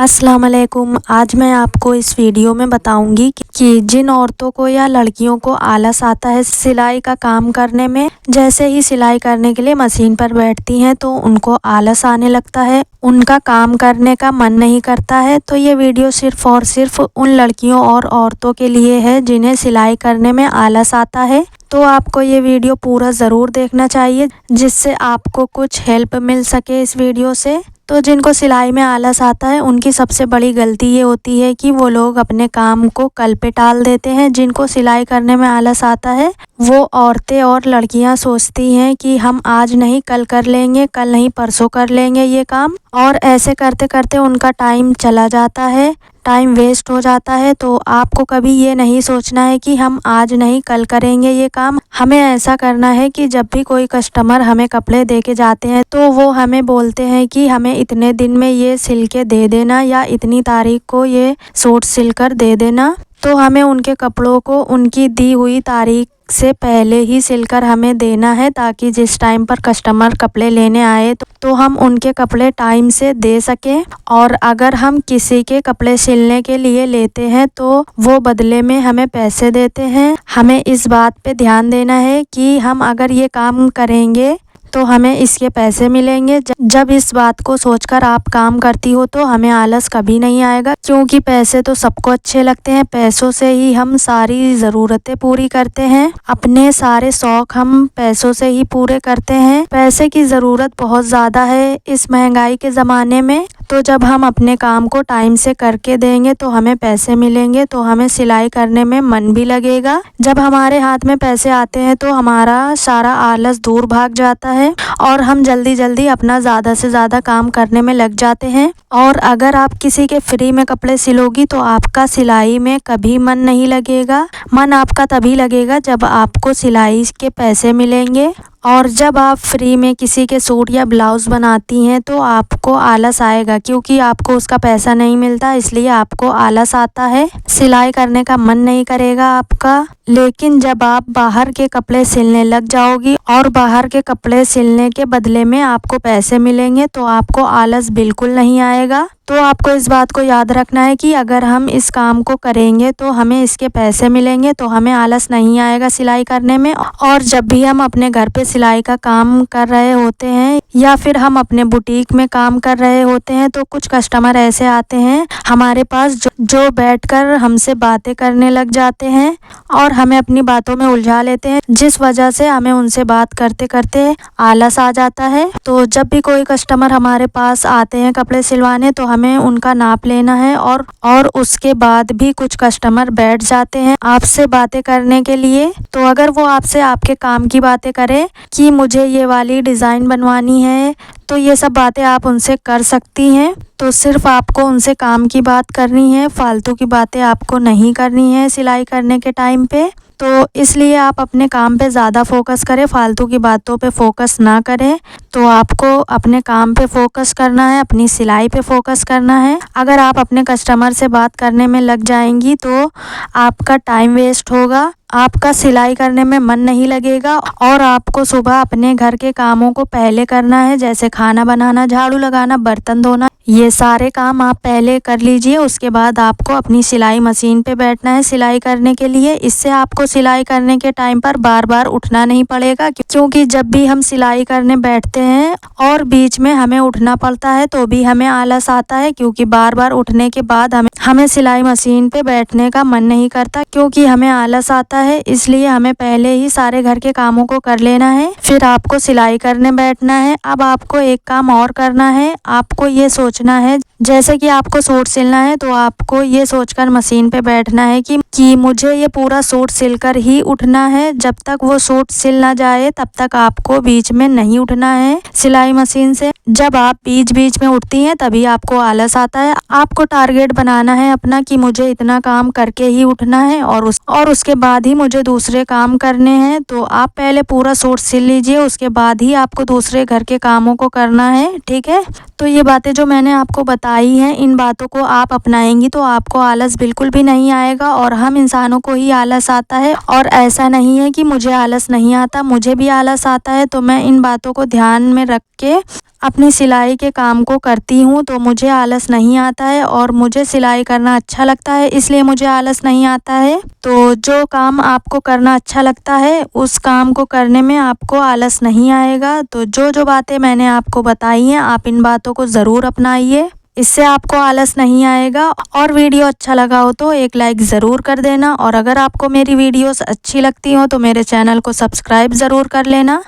अस्सलाम वालेकुम। आज मैं आपको इस वीडियो में बताऊंगी कि जिन औरतों को या लड़कियों को आलस आता है सिलाई का काम करने में, जैसे ही सिलाई करने के लिए मशीन पर बैठती हैं तो उनको आलस आने लगता है, उनका काम करने का मन नहीं करता है। तो ये वीडियो सिर्फ और सिर्फ उन लड़कियों और औरतों के लिए है जिन्हें सिलाई करने में आलस आता है। तो आपको ये वीडियो पूरा ज़रूर देखना चाहिए जिससे आपको कुछ हेल्प मिल सके इस वीडियो से। तो जिनको सिलाई में आलस आता है उनकी सबसे बड़ी गलती ये होती है कि वो लोग अपने काम को कल पे टाल देते हैं। जिनको सिलाई करने में आलस आता है वो औरतें और लड़कियां सोचती हैं कि हम आज नहीं कल कर लेंगे, कल नहीं परसों कर लेंगे ये काम, और ऐसे करते करते उनका टाइम चला जाता है, टाइम वेस्ट हो जाता है। तो आपको कभी ये नहीं सोचना है कि हम आज नहीं कल करेंगे ये काम। हमें ऐसा करना है कि जब भी कोई कस्टमर हमें कपड़े दे के जाते हैं तो वो हमें बोलते हैं कि हमें इतने दिन में ये सिल के दे देना या इतनी तारीख को ये सूट सिल कर दे देना। तो हमें उनके कपड़ों को उनकी दी हुई तारीख से पहले ही सिलकर हमें देना है, ताकि जिस टाइम पर कस्टमर कपड़े लेने आए तो हम उनके कपड़े टाइम से दे सकें। और अगर हम किसी के कपड़े सिलने के लिए लेते हैं तो वो बदले में हमें पैसे देते हैं। हमें इस बात पे ध्यान देना है कि हम अगर ये काम करेंगे तो हमें इसके पैसे मिलेंगे। जब इस बात को सोचकर आप काम करती हो तो हमें आलस कभी नहीं आएगा, क्योंकि पैसे तो सबको अच्छे लगते हैं। पैसों से ही हम सारी ज़रूरतें पूरी करते हैं, अपने सारे शौक हम पैसों से ही पूरे करते हैं। पैसे की ज़रूरत बहुत ज़्यादा है इस महंगाई के ज़माने में। तो जब हम अपने काम को टाइम से करके देंगे तो हमें पैसे मिलेंगे, तो हमें सिलाई करने में मन भी लगेगा। जब हमारे हाथ में पैसे आते हैं तो हमारा सारा आलस दूर भाग जाता है और हम जल्दी जल्दी अपना ज़्यादा से ज़्यादा काम करने में लग जाते हैं। और अगर आप किसी के फ्री में कपड़े सिलोगी तो आपका सिलाई में कभी मन नहीं लगेगा। मन आपका तभी लगेगा जब आपको सिलाई के पैसे मिलेंगे। और जब आप फ्री में किसी के सूट या ब्लाउज़ बनाती हैं तो आपको आलस आएगा, क्योंकि आपको उसका पैसा नहीं मिलता, इसलिए आपको आलस आता है, सिलाई करने का मन नहीं करेगा आपका। लेकिन जब आप बाहर के कपड़े सिलने लग जाओगी और बाहर के कपड़े सिलने के बदले में आपको पैसे मिलेंगे तो आपको आलस बिल्कुल नहीं आएगा। तो आपको इस बात को याद रखना है कि अगर हम इस काम को करेंगे तो हमें इसके पैसे मिलेंगे, तो हमें आलस नहीं आएगा सिलाई करने में। और जब भी हम अपने घर पे सिलाई का काम कर रहे होते हैं या फिर हम अपने बुटीक में काम कर रहे होते हैं तो कुछ कस्टमर ऐसे आते हैं हमारे पास जो बैठकर हमसे बातें करने लग जाते हैं और हमें अपनी बातों में उलझा लेते हैं, जिस वजह से हमें उनसे बात करते करते आलस आ जाता है। तो जब भी कोई कस्टमर हमारे पास आते हैं कपड़े सिलवाने तो हमें उनका नाप लेना है। और उसके बाद भी कुछ कस्टमर बैठ जाते हैं आपसे बातें करने के लिए। तो अगर वो आपसे आपके काम की बातें करें कि मुझे ये वाली डिज़ाइन बनवानी है, तो ये सब बातें आप उनसे कर सकती हैं। तो सिर्फ आपको उनसे काम की बात करनी है, फालतू की बातें आपको नहीं करनी है सिलाई करने के टाइम पे। तो इसलिए आप अपने काम पे ज़्यादा फोकस करें, फालतू की बातों पे फोकस ना करें। तो आपको अपने काम पे फोकस करना है, अपनी सिलाई पे फोकस करना है। अगर आप अपने कस्टमर से बात करने में लग जाएंगी तो आपका टाइम वेस्ट होगा, आपका सिलाई करने में मन नहीं लगेगा। और आपको सुबह अपने घर के कामों को पहले करना है, जैसे खाना बनाना, झाड़ू लगाना, बर्तन धोना, ये सारे काम आप पहले कर लीजिए। उसके बाद आपको अपनी सिलाई मशीन पे बैठना है सिलाई करने के लिए। इससे आपको सिलाई करने के टाइम पर बार बार उठना नहीं पड़ेगा, क्योंकि जब भी हम सिलाई करने बैठते हैं और बीच में हमें उठना पड़ता है तो भी हमें आलस आता है, क्योंकि बार बार उठने के बाद हमें सिलाई मशीन पे बैठने का मन नहीं करता, क्योंकि हमें आलस आता है। इसलिए हमें पहले ही सारे घर के कामों को कर लेना है, फिर आपको सिलाई करने बैठना है। अब आपको एक काम और करना है, आपको ये सोचना है, जैसे कि आपको सूट सिलना है तो आपको ये सोचकर मशीन पे बैठना है कि मुझे ये पूरा सूट सिलकर ही उठना है। जब तक वो सूट सिल ना जाए तब तक आपको बीच में नहीं उठना है सिलाई मशीन से। जब आप बीच बीच में उठती हैं तभी आपको आलस आता है। आपको टारगेट बनाना है अपना कि मुझे इतना काम करके ही उठना है और उसके बाद ही मुझे दूसरे काम करने हैं। तो आप पहले पूरा सूट सिल लीजिए, उसके बाद ही आपको दूसरे घर के कामों को करना है, ठीक है। तो ये बातें जो मैंने आपको बता बताई हैं इन बातों को आप अपनाएंगी तो आपको आलस बिल्कुल भी नहीं आएगा। और हम इंसानों को ही आलस आता है, और ऐसा नहीं है कि मुझे आलस नहीं आता, मुझे भी आलस आता है। तो मैं इन बातों को ध्यान में रख के अपनी सिलाई के काम को करती हूँ, तो मुझे आलस नहीं आता है और मुझे सिलाई करना अच्छा लगता है, इसलिए मुझे आलस नहीं आता है। तो जो काम आपको करना अच्छा लगता है उस काम को करने में आपको आलस नहीं आएगा। तो जो बातें मैंने आपको बताई हैं आप इन बातों को ज़रूर अपनाइए, इससे आपको आलस नहीं आएगा। और वीडियो अच्छा लगा हो तो एक लाइक ज़रूर कर देना, और अगर आपको मेरी वीडियोस अच्छी लगती हो तो मेरे चैनल को सब्सक्राइब ज़रूर कर लेना।